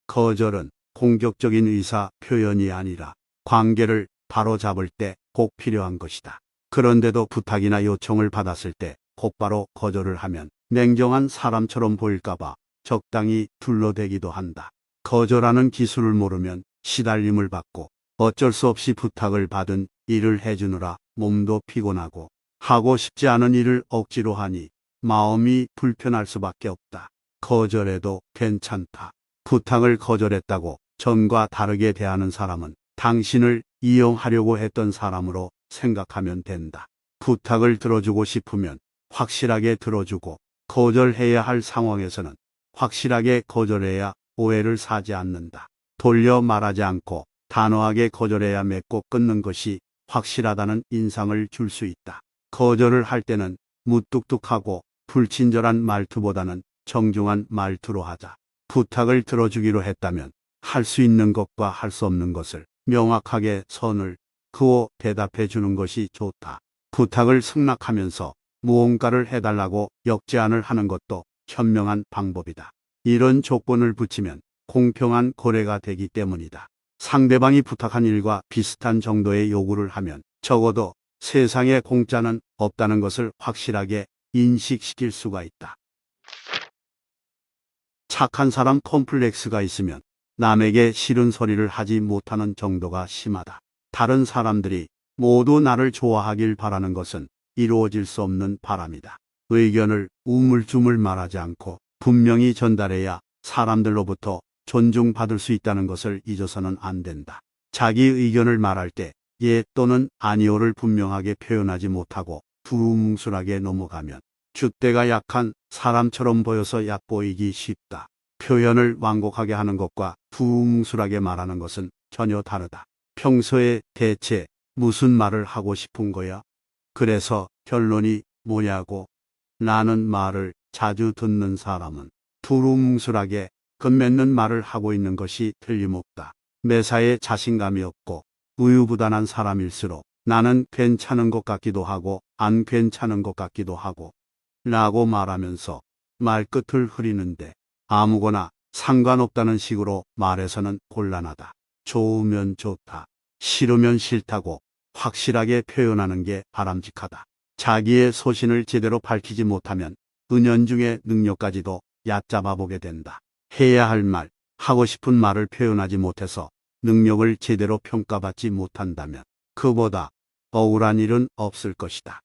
거절은 공격적인 의사 표현이 아니라 관계를 바로잡을 때 꼭 필요한 것이다. 그런데도 부탁이나 요청을 받았을 때 곧바로 거절을 하면 냉정한 사람처럼 보일까봐 적당히 둘러대기도 한다. 거절하는 기술을 모르면 시달림을 받고 어쩔 수 없이 부탁을 받은 일을 해주느라 몸도 피곤하고 하고 싶지 않은 일을 억지로 하니 마음이 불편할 수밖에 없다. 거절해도 괜찮다. 부탁을 거절했다고 전과 다르게 대하는 사람은 당신을 이용하려고 했던 사람으로 생각하면 된다. 부탁을 들어주고 싶으면 확실하게 들어주고 거절해야 할 상황에서는 확실하게 거절해야 오해를 사지 않는다. 돌려 말하지 않고 단호하게 거절해야 맺고 끊는 것이 확실하다는 인상을 줄 수 있다. 거절을 할 때는 무뚝뚝하고 불친절한 말투보다는 정중한 말투로 하자. 부탁을 들어주기로 했다면 할 수 있는 것과 할 수 없는 것을 명확하게 선을 그어 대답해 주는 것이 좋다. 부탁을 승낙하면서 무언가를 해달라고 역제안을 하는 것도 현명한 방법이다. 이런 조건을 붙이면 공평한 거래가 되기 때문이다. 상대방이 부탁한 일과 비슷한 정도의 요구를 하면 적어도 세상에 공짜는 없다는 것을 확실하게 인식시킬 수가 있다. 착한 사람 콤플렉스가 있으면 남에게 싫은 소리를 하지 못하는 정도가 심하다. 다른 사람들이 모두 나를 좋아하길 바라는 것은 이루어질 수 없는 바람이다. 의견을 우물쭈물 말하지 않고 분명히 전달해야 사람들로부터 존중받을 수 있다는 것을 잊어서는 안 된다. 자기 의견을 말할 때 예 또는 아니오를 분명하게 표현하지 못하고 두루뭉술하게 넘어가면 줏대가 약한 사람처럼 보여서 얕보이기 쉽다. 표현을 완곡하게 하는 것과 두루뭉술하게 말하는 것은 전혀 다르다. 평소에 대체 무슨 말을 하고 싶은 거야? 그래서 결론이 뭐냐고? 나는 말을 자주 듣는 사람은 두루뭉술하게 끝맺는 말을 하고 있는 것이 틀림없다. 매사에 자신감이 없고 우유부단한 사람일수록 나는 괜찮은 것 같기도 하고 안 괜찮은 것 같기도 하고 라고 말하면서 말끝을 흐리는데 아무거나 상관없다는 식으로 말해서는 곤란하다. 좋으면 좋다. 싫으면 싫다고 확실하게 표현하는 게 바람직하다. 자기의 소신을 제대로 밝히지 못하면 은연중에 능력까지도 얕잡아 보게 된다. 해야 할 말, 하고 싶은 말을 표현하지 못해서 능력을 제대로 평가받지 못한다면 그보다 억울한 일은 없을 것이다.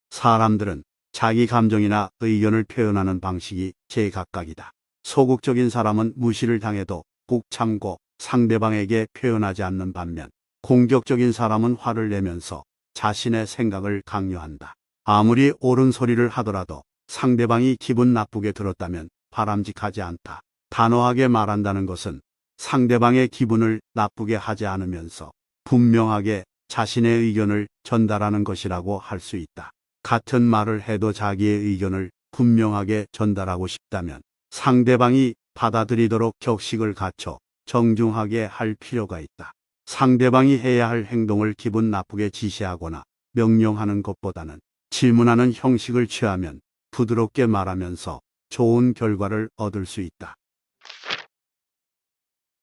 사람들은 자기 감정이나 의견을 표현하는 방식이 제각각이다. 소극적인 사람은 무시를 당해도 꾹 참고 상대방에게 표현하지 않는 반면 공격적인 사람은 화를 내면서 자신의 생각을 강요한다. 아무리 옳은 소리를 하더라도 상대방이 기분 나쁘게 들었다면 바람직하지 않다. 단호하게 말한다는 것은 상대방의 기분을 나쁘게 하지 않으면서 분명하게 자신의 의견을 전달하는 것이라고 할 수 있다. 같은 말을 해도 자기의 의견을 분명하게 전달하고 싶다면 상대방이 받아들이도록 격식을 갖춰 정중하게 할 필요가 있다. 상대방이 해야 할 행동을 기분 나쁘게 지시하거나 명령하는 것보다는 질문하는 형식을 취하면 부드럽게 말하면서 좋은 결과를 얻을 수 있다.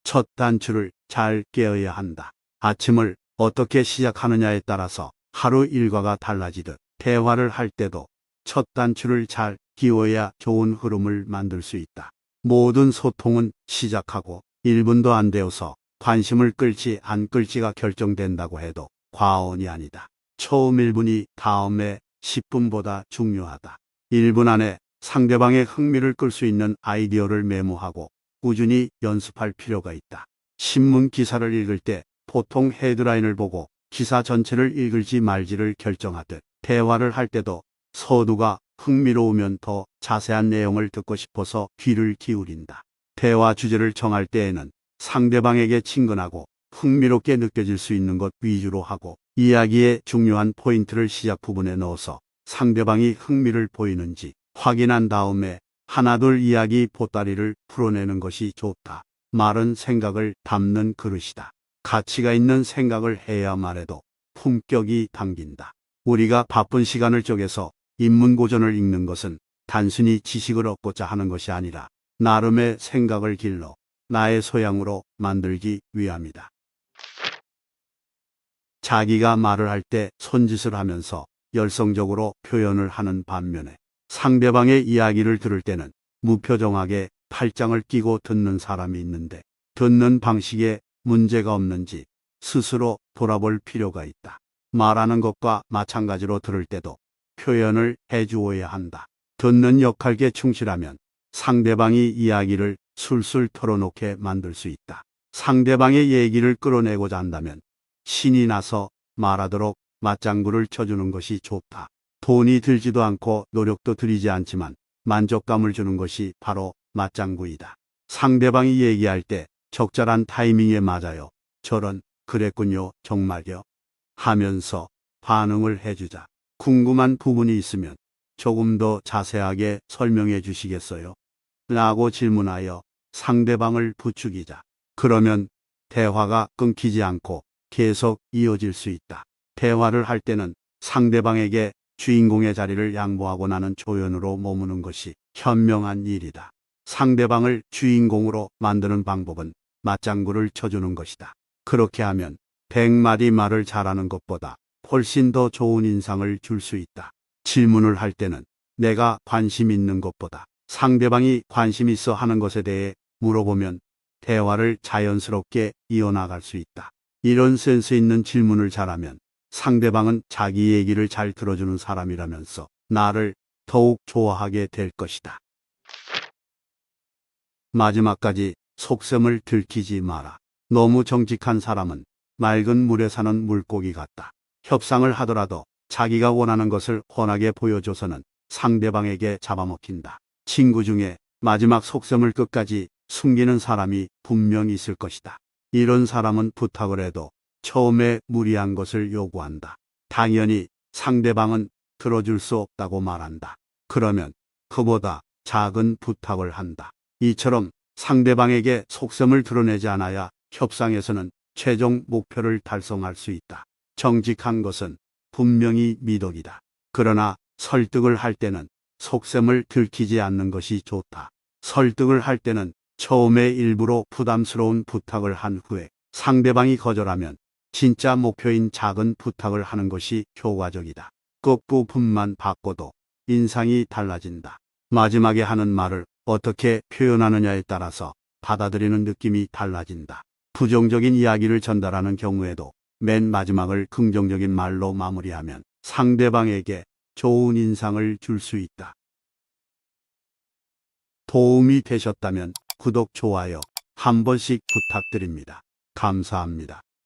첫 단추를 잘 깨어야 한다. 아침을 어떻게 시작하느냐에 따라서 하루 일과가 달라지듯 대화를 할 때도 첫 단추를 잘 끼워야 좋은 흐름을 만들 수 있다. 모든 소통은 시작하고 1분도 안 되어서 관심을 끌지 안 끌지가 결정된다고 해도 과언이 아니다. 처음 1분이 다음에 10분보다 중요하다. 1분 안에 상대방의 흥미를 끌 수 있는 아이디어를 메모하고 꾸준히 연습할 필요가 있다. 신문 기사를 읽을 때 보통 헤드라인을 보고 기사 전체를 읽을지 말지를 결정하듯 대화를 할 때도 서두가 흥미로우면 더 자세한 내용을 듣고 싶어서 귀를 기울인다. 대화 주제를 정할 때에는 상대방에게 친근하고 흥미롭게 느껴질 수 있는 것 위주로 하고 이야기의 중요한 포인트를 시작 부분에 넣어서 상대방이 흥미를 보이는지 확인한 다음에 하나둘 이야기 보따리를 풀어내는 것이 좋다. 말은 생각을 담는 그릇이다. 가치가 있는 생각을 해야 말해도 품격이 담긴다. 우리가 바쁜 시간을 쪼개서 인문고전을 읽는 것은 단순히 지식을 얻고자 하는 것이 아니라 나름의 생각을 길러 나의 소양으로 만들기 위함이다. 자기가 말을 할 때 손짓을 하면서 열성적으로 표현을 하는 반면에 상대방의 이야기를 들을 때는 무표정하게 팔짱을 끼고 듣는 사람이 있는데 듣는 방식에 문제가 없는지 스스로 돌아볼 필요가 있다. 말하는 것과 마찬가지로 들을 때도 표현을 해주어야 한다. 듣는 역할에 충실하면 상대방이 이야기를 술술 털어놓게 만들 수 있다. 상대방의 얘기를 끌어내고자 한다면 신이 나서 말하도록 맞장구를 쳐주는 것이 좋다. 돈이 들지도 않고 노력도 들이지 않지만 만족감을 주는 것이 바로 맞장구이다. 상대방이 얘기할 때 적절한 타이밍에 맞아요. 저런, 그랬군요, 정말요? 하면서 반응을 해주자. 궁금한 부분이 있으면 조금 더 자세하게 설명해 주시겠어요? 라고 질문하여 상대방을 부추기자. 그러면 대화가 끊기지 않고 계속 이어질 수 있다. 대화를 할 때는 상대방에게 주인공의 자리를 양보하고 나는 조연으로 머무는 것이 현명한 일이다. 상대방을 주인공으로 만드는 방법은 맞장구를 쳐주는 것이다. 그렇게 하면 100마디 말을 잘하는 것보다 훨씬 더 좋은 인상을 줄 수 있다. 질문을 할 때는 내가 관심 있는 것보다 상대방이 관심 있어 하는 것에 대해 물어보면 대화를 자연스럽게 이어나갈 수 있다. 이런 센스 있는 질문을 잘하면 상대방은 자기 얘기를 잘 들어주는 사람이라면서 나를 더욱 좋아하게 될 것이다. 마지막까지 속셈을 들키지 마라. 너무 정직한 사람은 맑은 물에 사는 물고기 같다. 협상을 하더라도 자기가 원하는 것을 훤하게 보여줘서는 상대방에게 잡아먹힌다. 친구 중에 마지막 속셈을 끝까지 숨기는 사람이 분명 있을 것이다. 이런 사람은 부탁을 해도 처음에 무리한 것을 요구한다. 당연히 상대방은 들어줄 수 없다고 말한다. 그러면 그보다 작은 부탁을 한다. 이처럼 상대방에게 속셈을 드러내지 않아야 협상에서는 최종 목표를 달성할 수 있다. 정직한 것은 분명히 미덕이다. 그러나 설득을 할 때는 속셈을 들키지 않는 것이 좋다. 설득을 할 때는 처음에 일부러 부담스러운 부탁을 한 후에 상대방이 거절하면 진짜 목표인 작은 부탁을 하는 것이 효과적이다. 끝부분만 바꿔도 인상이 달라진다. 마지막에 하는 말을 어떻게 표현하느냐에 따라서 받아들이는 느낌이 달라진다. 부정적인 이야기를 전달하는 경우에도 맨 마지막을 긍정적인 말로 마무리하면 상대방에게 좋은 인상을 줄 수 있다. 도움이 되셨다면 구독, 좋아요 한 번씩 부탁드립니다. 감사합니다.